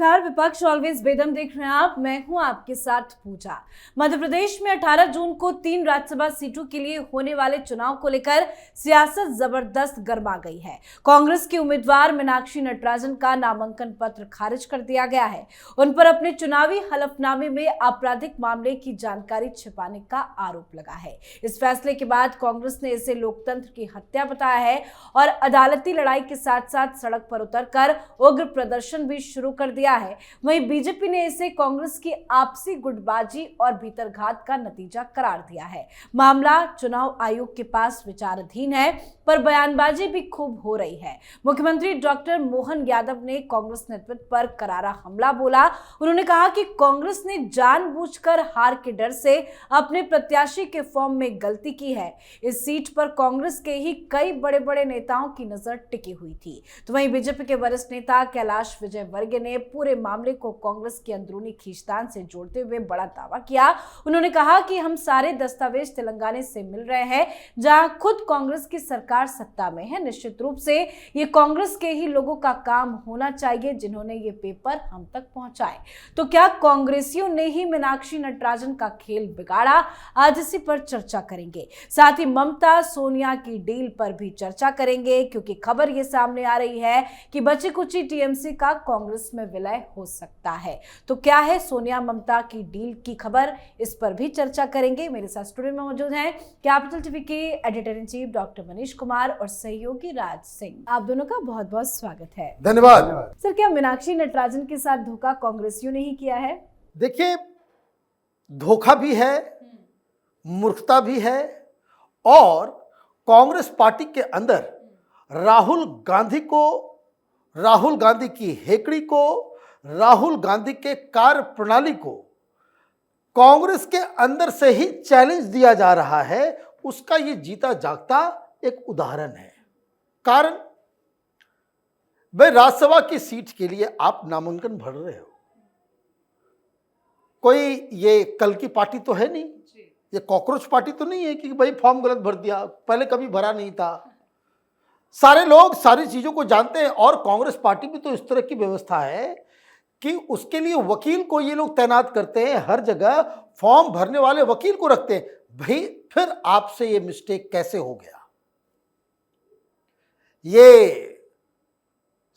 नमस्कार। विपक्ष ऑलवेज बेदम देख रहे हैं आप। मैं हूं आपके साथ पूजा। मध्य प्रदेश में 18 जून को 3 राज्यसभा सीटों के लिए होने वाले चुनाव को लेकर सियासत जबरदस्त गर्मा गई है। कांग्रेस की उम्मीदवार मीनाक्षी नटराजन का नामांकन पत्र खारिज कर दिया गया है। उन पर अपने चुनावी हलफनामे में आपराधिक मामले की जानकारी छिपाने का आरोप लगा है। इस फैसले के बाद कांग्रेस ने इसे लोकतंत्र की हत्या बताया है और अदालती लड़ाई के साथ साथ सड़क पर उतरकर उग्र प्रदर्शन भी शुरू कर दिया है। वहीं बीजेपी ने इसे कांग्रेस की आपसी गुटबाजी और भीतरघात का नतीजा करार दिया है। मामला चुनाव आयोग के पास विचाराधीन है, पर बयानबाजी भी खूब हो रही है। मुख्यमंत्री डॉक्टर मोहन यादव ने कांग्रेस नेतृत्व पर करारा हमला बोला। उन्होंने कहा कि कांग्रेस ने जानबूझकर हार के डर से अपने प्रत्याशी के फॉर्म में गलती की है। इस सीट पर कांग्रेस के ही कई बड़े बड़े नेताओं की नजर टिकी हुई थी। तो वहीं बीजेपी के वरिष्ठ नेता कैलाश विजयवर्गीय ने पूरे मामले को कांग्रेस की अंदरूनी खींचतान से जोड़ते हुए बड़ा दावा किया। उन्होंने कहा कि हम सारे दस्तावेज तेलंगाना से मिल रहे हैं, जहां खुद कांग्रेस की सरकार सत्ता में है। निश्चित रूप से ये कांग्रेस के ही लोगों का काम होना चाहिए जिन्होंने ये पेपर हम तक पहुंचाए। तो क्या कांग्रेसियों ने ही मीनाक्षी नटराजन का खेल बिगाड़ा? आज इसी पर चर्चा करेंगे। साथ ही ममता सोनिया की डील पर भी चर्चा करेंगे, क्योंकि खबर ये सामने आ रही है कि बची कुची टीएमसी का कांग्रेस में विलय हो सकता है। तो क्या है सोनिया ममता की डील की खबर, इस पर भी चर्चा करेंगे। मेरे साथ स्टूडियो में मौजूद हैं कैपिटल टीवी के editor in chief doctor Manish Kumar और सहयोगी राज सिंह। आप दोनों का बहुत बहुत स्वागत है। धन्यवाद। सर, क्या मीनाक्षी नटराजन के साथ धोखा कांग्रेसियों ने ही किया है? देखिए, धोखा भी है, मूर्खता भी है, और कांग्रेस पार्टी के अंदर राहुल गांधी की हेकड़ी को, राहुल गांधी के कार्य प्रणाली को कांग्रेस के अंदर से ही चैलेंज दिया जा रहा है। उसका ये जीता जागता एक उदाहरण है। कारण, भाई राज्यसभा की सीट के लिए आप नामांकन भर रहे हो, कोई ये कल की पार्टी तो है नहीं, ये कॉकरोच पार्टी तो नहीं है कि भाई फॉर्म गलत भर दिया, पहले कभी भरा नहीं था। सारे लोग सारी चीजों को जानते हैं, और कांग्रेस पार्टी में तो इस तरह की व्यवस्था है कि उसके लिए वकील को ये लोग तैनात करते हैं, हर जगह फॉर्म भरने वाले वकील को रखते हैं। भाई फिर आपसे ये मिस्टेक कैसे हो गया? ये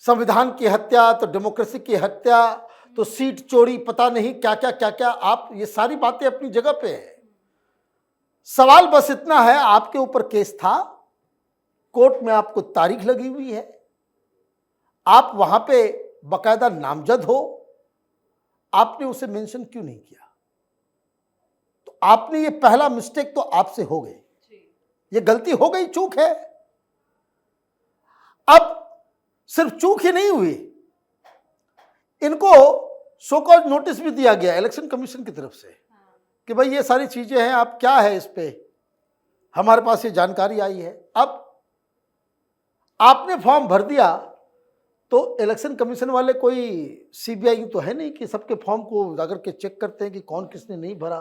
संविधान की हत्या, तो डेमोक्रेसी की हत्या, तो सीट चोरी, पता नहीं क्या क्या, आप ये सारी बातें अपनी जगह पे है। सवाल बस इतना है, आपके ऊपर केस था, कोर्ट में आपको तारीख लगी हुई है, आप वहां पे बकायदा नामजद हो, आपने उसे मेंशन क्यों नहीं किया? तो आपने ये पहला मिस्टेक तो आपसे हो गई, ये गलती हो गई, चूक है। अब सिर्फ चूक ही नहीं हुई, इनको शो कॉज नोटिस भी दिया गया इलेक्शन कमीशन की तरफ से कि भाई ये सारी चीजें हैं, आप क्या है इस पे, हमारे पास ये जानकारी आई है। अब आपने फॉर्म भर दिया तो इलेक्शन कमीशन वाले कोई सीबीआई तो है नहीं कि सबके फॉर्म को जाकर के चेक करते हैं कि कौन किसने नहीं भरा।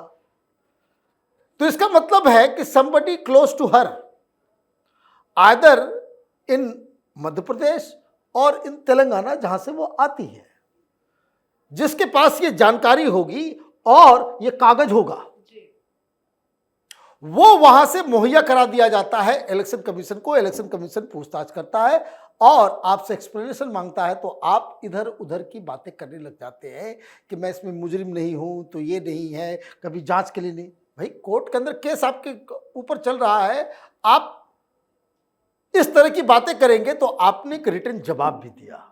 तो इसका मतलब है कि somebody close to her, either in Madhya Pradesh और इन तेलंगाना जहां से वो आती है, जिसके पास ये जानकारी होगी और ये कागज होगा, वो वहां से मुहैया करा दिया जाता है इलेक्शन कमीशन को। इलेक्शन कमीशन पूछताछ करता है और आपसे एक्सप्लेनेशन मांगता है, तो आप इधर उधर की बातें करने लग जाते हैं कि मैं इसमें मुजरिम नहीं हूं, तो ये नहीं है, कभी जांच के लिए नहीं। भाई कोर्ट के अंदर केस आपके ऊपर चल रहा है, आप इस तरह की बातें करेंगे तो आपने एक रिटर्न जवाब भी दिया।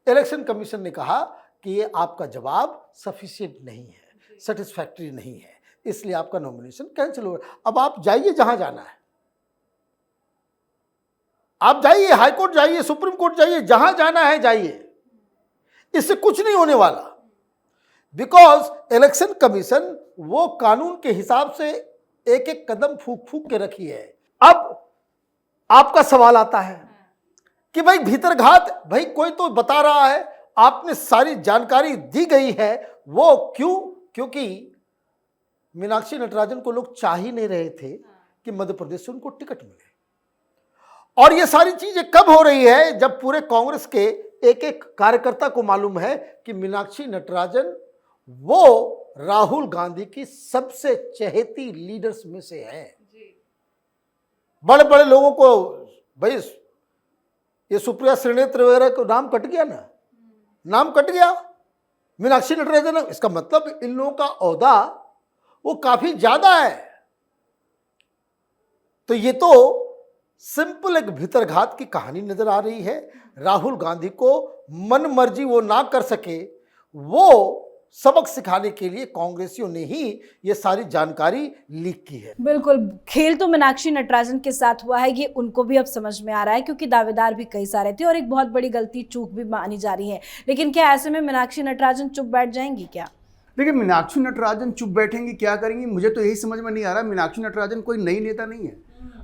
इलेक्शन कमीशन ने कहा कि ये आपका जवाब सफिशिएंट नहीं है, सेटिस्फैक्टरी नहीं है, इसलिए आपका नॉमिनेशन कैंसिल हो। अब आप जाइए जहां जाना है, आप जाइए, हाई कोर्ट जाइए, सुप्रीम कोर्ट जाइए, जहां जाना है जाइए, इससे कुछ नहीं होने वाला। बिकॉज इलेक्शन कमीशन वो कानून के हिसाब से एक एक कदम फूक फूक के रखी है। अब आपका सवाल आता है कि भाई भीतरघात, भाई कोई तो बता रहा है, आपने सारी जानकारी दी गई है, वो क्यों? क्योंकि मीनाक्षी नटराजन को लोग चाह ही नहीं रहे थे कि मध्य प्रदेश से उनको टिकट मिले। और ये सारी चीजें कब हो रही है? जब पूरे कांग्रेस के एक एक कार्यकर्ता को मालूम है कि मीनाक्षी नटराजन वो राहुल गांधी की सबसे चहेती लीडर्स में से है। बड़े बड़े लोगों को भाई ये सुप्रिया श्रीनेत्र वगैरह को नाम कट गया ना, नाम कट गया। मीनाक्षी नटराजन, इसका मतलब इन लोगों का ओहदा वो काफी ज्यादा है। तो ये तो सिंपल एक भीतरघात की कहानी नजर आ रही है। राहुल गांधी को मन मर्जी वो ना कर सके, वो सबक सिखाने के लिए कांग्रेसियों ने ही ये सारी जानकारी लीक की है। बिल्कुल, खेल तो मीनाक्षी नटराजन के साथ हुआ है, ये उनको भी अब समझ में आ रहा है, क्योंकि दावेदार भी कई सारे थे और एक बहुत बड़ी गलती चूक भी मानी जा रही है। लेकिन क्या ऐसे में मीनाक्षी नटराजन चुप बैठ जाएंगी क्या? देखिए, मीनाक्षी नटराजन चुप बैठेंगी, क्या करेंगी, मुझे तो यही समझ में नहीं आ रहा। मीनाक्षी नटराजन कोई नई नेता नहीं है।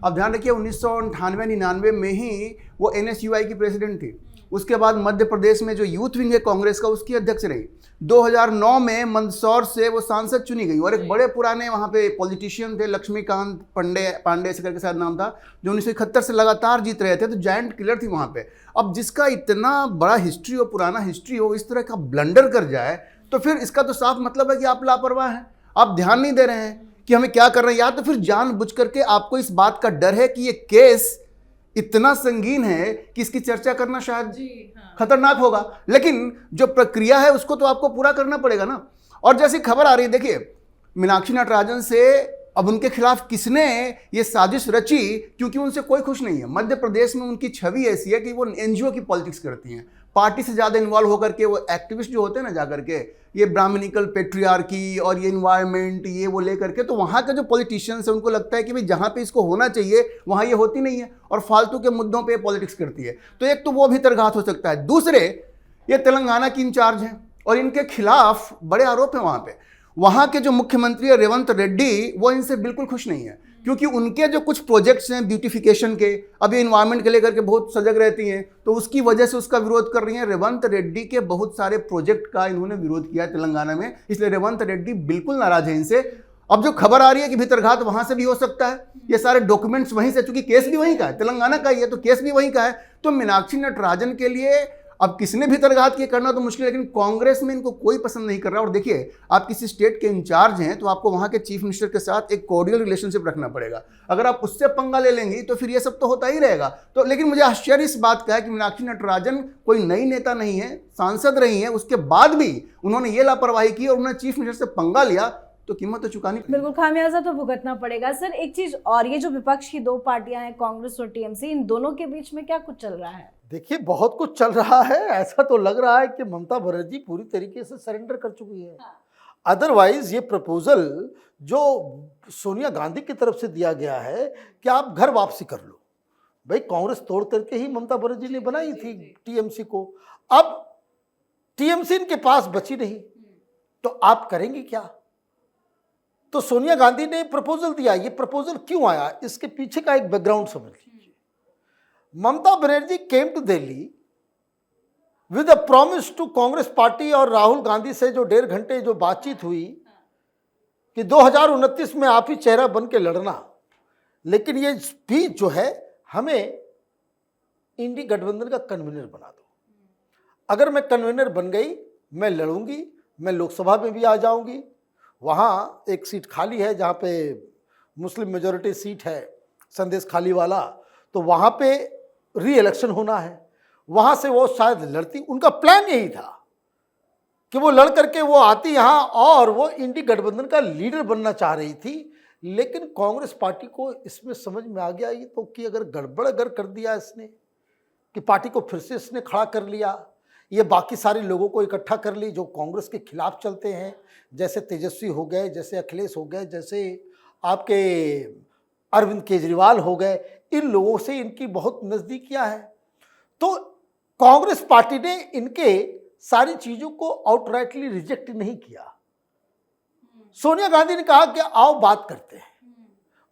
अब ध्यान रखिए, 1998-99 में ही वो NSUI की प्रेसिडेंट थी। उसके बाद मध्य प्रदेश में जो यूथ विंग है कांग्रेस का, उसकी अध्यक्ष रही। 2009 में मंदसौर से वो सांसद चुनी गई और एक बड़े पुराने वहाँ पे पॉलिटिशियन थे, लक्ष्मीकांत पांडे ऐसे करके शायद नाम था, जो 1971 से लगातार जीत रहे थे, तो जायंट किलर थी वहाँ पे। अब जिसका इतना बड़ा हिस्ट्री हो, पुराना हिस्ट्री हो, इस तरह का ब्लंडर कर जाए, तो फिर इसका तो साफ मतलब है कि आप लापरवाह हैं, आप ध्यान नहीं दे रहे हैं कि हमें क्या कर रहे हैं। या तो फिर जानबूझ करके आपको इस बात का डर है कि ये केस इतना संगीन है कि इसकी चर्चा करना शायद खतरनाक होगा। लेकिन जो प्रक्रिया है उसको तो आपको पूरा करना पड़ेगा ना। और जैसी खबर आ रही है, देखिए, मीनाक्षी नटराजन से अब उनके खिलाफ किसने ये साजिश रची, क्योंकि उनसे कोई खुश नहीं है। मध्य प्रदेश में उनकी छवि ऐसी है कि वो NGO की पॉलिटिक्स करती हैं, पार्टी से ज़्यादा इन्वॉल्व होकर के। वो एक्टिविस्ट जो होते हैं ना, जाकर के ये ब्राह्मणिकल पेट्रियार्की और ये इन्वायरमेंट ये वो लेकर के, तो वहाँ के जो पॉलिटिशियंस हैं उनको लगता है कि भाई जहाँ पे इसको होना चाहिए वहाँ ये होती नहीं है और फालतू के मुद्दों पे पॉलिटिक्स करती है। तो एक तो वो भीतरघात हो सकता है। दूसरे, ये तेलंगाना की इंचार्ज हैं और इनके खिलाफ बड़े आरोप हैं वहाँ पे। वहाँ के जो मुख्यमंत्री है रेवंत रेड्डी, वो इनसे बिल्कुल खुश नहीं है, क्योंकि उनके जो कुछ प्रोजेक्ट्स हैं ब्यूटिफिकेशन के, अब ये इन्वायरमेंट के लेकर के बहुत सजग रहती हैं, तो उसकी वजह से उसका विरोध कर रही हैं। रेवंत रेड्डी के बहुत सारे प्रोजेक्ट का इन्होंने विरोध किया है तेलंगाना में, इसलिए रेवंत रेड्डी बिल्कुल नाराज है इनसे। अब जो खबर आ रही है कि भीतरघात वहां से भी हो सकता है, ये सारे डॉक्यूमेंट्स वहीं से, चूंकि केस भी वहीं का है, तेलंगाना का ही है, तो केस भी वहीं का है। तो मीनाक्षी नटराजन के लिए अब किसने भीतरघात किए करना तो मुश्किल है, लेकिन कांग्रेस में इनको कोई पसंद नहीं कर रहा। और देखिए, आप किसी स्टेट के इंचार्ज हैं तो आपको वहां के चीफ मिनिस्टर के साथ एक कॉर्डियल रिलेशनशिप रखना पड़ेगा। अगर आप उससे पंगा ले लेंगी तो फिर ये सब तो होता ही रहेगा। तो लेकिन मुझे आश्चर्य इस बात का है कि मीनाक्षी नटराजन कोई नई नेता नहीं है, सांसद रही है, उसके बाद भी उन्होंने ये लापरवाही की और उन्होंने चीफ मिनिस्टर से पंगा लिया, तो कीमत तो चुकानी। बिल्कुल, खामियाजा तो भुगतना पड़ेगा। सर, एक चीज और, ये जो विपक्ष की दो पार्टियां हैं, कांग्रेस और टीएमसी, इन दोनों के बीच में क्या कुछ चल रहा है? देखिए, बहुत कुछ चल रहा है। ऐसा तो लग रहा है कि ममता बनर्जी पूरी तरीके से सरेंडर कर चुकी है। अदरवाइज ये प्रपोजल जो सोनिया गांधी की तरफ से दिया गया है कि आप घर वापसी कर लो, भाई कांग्रेस तोड़ करके ही ममता बनर्जी ने बनाई थी टीएमसी को। अब टीएमसी इनके पास बची नहीं, तो आप करेंगे क्या? तो सोनिया गांधी ने प्रपोजल दिया। ये प्रपोजल क्यों आया, इसके पीछे का एक बैकग्राउंड समझ लीजिए। Mamata Banerjee came to Delhi with a promise to Congress party, और राहुल गांधी से जो 1.5 घंटे जो बातचीत हुई कि 2029 में आप ही चेहरा बन के लड़ना। लेकिन ये स्पीच जो है, हमें इंडी गठबंधन का कन्वीनर बना दो। अगर मैं कन्वीनर बन गई, मैं लड़ूंगी, मैं लोकसभा में भी आ जाऊंगी। वहाँ एक सीट खाली है जहाँ पे मुस्लिम मेजॉरिटी सीट है, संदेश खाली वाला, तो वहाँ पे री इलेक्शन होना है, वहाँ से वो शायद लड़ती। उनका प्लान यही था कि वो लड़ करके वो आती यहाँ और वो इंडी गठबंधन का लीडर बनना चाह रही थी। लेकिन कांग्रेस पार्टी को इसमें समझ में आ गया ये तो कि अगर गड़बड़ अगर कर दिया इसने, कि पार्टी को फिर से इसने खड़ा कर लिया, ये बाकी सारे लोगों को इकट्ठा कर ली जो कांग्रेस के खिलाफ चलते हैं, जैसे तेजस्वी हो गए, जैसे अखिलेश हो गए, जैसे आपके अरविंद केजरीवाल हो गए, इन लोगों से इनकी बहुत नज़दीकियां हैं। तो कांग्रेस पार्टी ने इनके सारी चीज़ों को आउटराइटली रिजेक्ट नहीं किया। सोनिया गांधी ने कहा कि आओ बात करते हैं।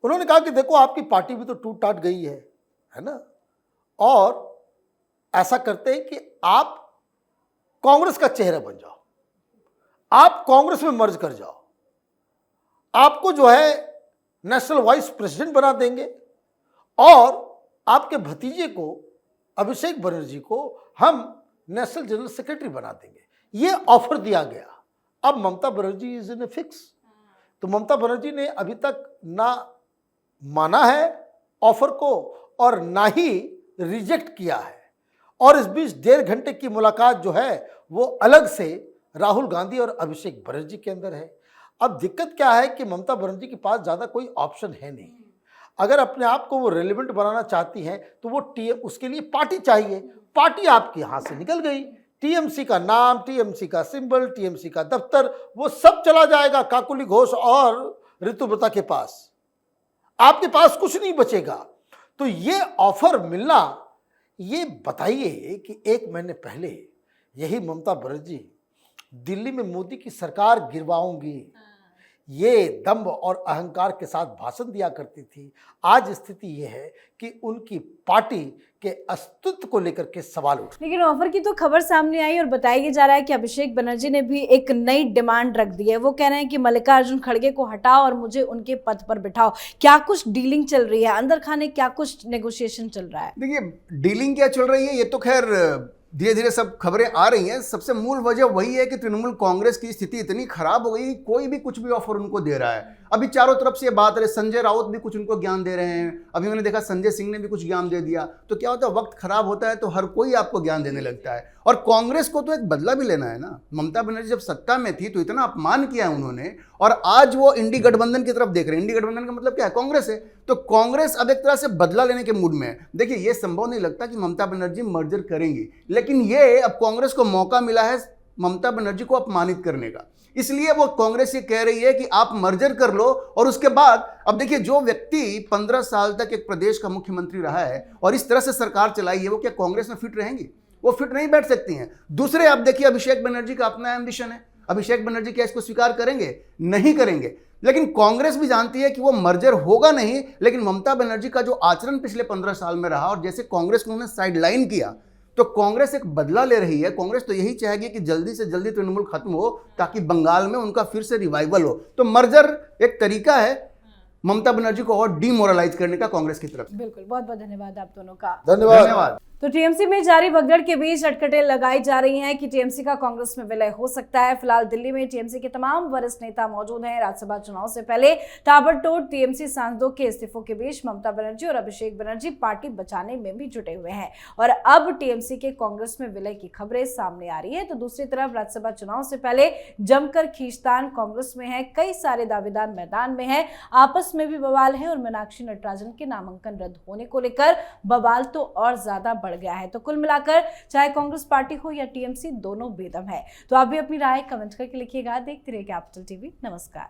उन्होंने कहा कि देखो, आपकी पार्टी भी तो टूट टाट गई है ना, और ऐसा करते हैं कि आप कांग्रेस का चेहरा बन जाओ, आप कांग्रेस में मर्ज कर जाओ, आपको जो है नेशनल वाइस प्रेसिडेंट बना देंगे, और आपके भतीजे को, अभिषेक बनर्जी को, हम नेशनल जनरल सेक्रेटरी बना देंगे, ये ऑफर दिया गया। अब Mamata Banerjee is in a fix, तो ममता बनर्जी ने अभी तक ना माना है ऑफर को और ना ही रिजेक्ट किया है। और इस बीच 1.5 घंटे की मुलाकात जो है वो अलग से राहुल गांधी और अभिषेक बनर्जी के अंदर है। अब दिक्कत क्या है कि ममता बनर्जी के पास ज़्यादा कोई ऑप्शन है नहीं। अगर अपने आप को वो रेलिवेंट बनाना चाहती हैं तो वो उसके लिए पार्टी चाहिए। पार्टी आपके यहाँ से निकल गई, टीएमसी का नाम, टीएमसी का सिंबल, टीएमसी का दफ्तर, वो सब चला जाएगा काकुली घोष और ऋतुव्रता के पास। आपके पास कुछ नहीं बचेगा। तो ये ऑफर मिलना, ये बताइए कि 1 महीने पहले यही ममता बनर्जी दिल्ली में मोदी की सरकार गिरवाऊंगी, ये दंभ और अहंकार के साथ भाषण दिया करती थी। आज स्थिति ये है कि उनकी पार्टी के अस्तित्व को लेकर के सवाल उठ। लेकिन ऑफर की तो खबर सामने आई और बताया जा रहा है कि अभिषेक बनर्जी ने भी एक नई डिमांड रख दी है। वो कह रहे हैं कि मल्लिकार्जुन खड़गे को हटाओ और मुझे उनके पद पर बिठाओ। क्या कुछ डीलिंग चल रही है अंदर खाने, क्या कुछ नेगोशिएशन चल रहा है? देखिए, डीलिंग क्या चल रही है ये तो खैर धीरे धीरे सब खबरें आ रही हैं। सबसे मूल वजह वही है कि तृणमूल कांग्रेस की स्थिति इतनी खराब हो गई, कोई भी कुछ भी ऑफर उनको दे रहा है। अभी चारों तरफ से ये बात है, संजय राउत भी कुछ उनको ज्ञान दे रहे हैं, अभी मैंने देखा संजय सिंह ने भी कुछ ज्ञान दे दिया। तो क्या होता है, वक्त खराब होता है तो हर कोई आपको ज्ञान देने लगता है। और कांग्रेस को तो एक बदला भी लेना है ना। ममता बनर्जी जब सत्ता में थी तो इतना अपमान किया उन्होंने, और आज वो इंडी गठबंधन की तरफ देख रहे हैं। इंडी गठबंधन का मतलब क्या है, कांग्रेस है। तो कांग्रेस अब एक तरह से बदला लेने के मूड में है। देखिए, ये संभव नहीं लगता कि ममता बनर्जी मर्जर करेंगी, लेकिन ये अब कांग्रेस को मौका मिला है ममता बनर्जी को अपमानित करने का। इसलिए वो कांग्रेस ये कह रही है कि आप मर्जर कर लो, और उसके बाद अब देखिए, जो व्यक्ति 15 साल तक एक प्रदेश का मुख्यमंत्री रहा है और इस तरह से सरकार चलाई है, वो क्या कांग्रेस में फिट रहेंगी? वो फिट नहीं बैठ सकती हैं। दूसरे, आप देखिए, अभिषेक बनर्जी का अपना एम्बिशन है। अभिषेक बनर्जी क्या इसको स्वीकार करेंगे? नहीं करेंगे। लेकिन कांग्रेस भी जानती है कि वो मर्जर होगा नहीं, लेकिन ममता बनर्जी का जो आचरण पिछले 15 साल में रहा और जैसे कांग्रेस को उन्होंने साइडलाइन किया, तो कांग्रेस एक बदला ले रही है। कांग्रेस तो यही चाहेगी कि जल्दी से जल्दी तृणमूल खत्म हो ताकि बंगाल में उनका फिर से रिवाइवल हो। तो मर्जर एक तरीका है ममता बनर्जी को और डीमोरलाइज करने का कांग्रेस की तरफ। बिल्कुल, बहुत बहुत धन्यवाद आप दोनों का। धन्यवाद। तो टीएमसी में जारी भगदड़ के बीच अटकटें लगाई जा रही हैं कि टीएमसी का कांग्रेस में विलय हो सकता है। फिलहाल दिल्ली में टीएमसी के तमाम वरिष्ठ नेता मौजूद हैं। राज्यसभा चुनाव से पहले ताबड़तोड़ टीएमसी सांसदों के इस्तीफों के बीच ममता बनर्जी और अभिषेक बनर्जी पार्टी बचाने में भी जुटे हुए हैं और अब टीएमसी के कांग्रेस में विलय की खबरें सामने आ रही है। तो दूसरी तरफ राज्यसभा चुनाव से पहले जमकर खींचतान कांग्रेस में है, कई सारे दावेदार मैदान में है, आपस में भी बवाल है और मीनाक्षी नटराजन के नामांकन रद्द होने को लेकर बवाल तो और ज्यादा बढ़ गया है। तो कुल मिलाकर चाहे कांग्रेस पार्टी हो या टीएमसी, दोनों बेदम है। तो आप भी अपनी राय कमेंट करके लिखिएगा। देखते रहिए कैपिटल टीवी। नमस्कार।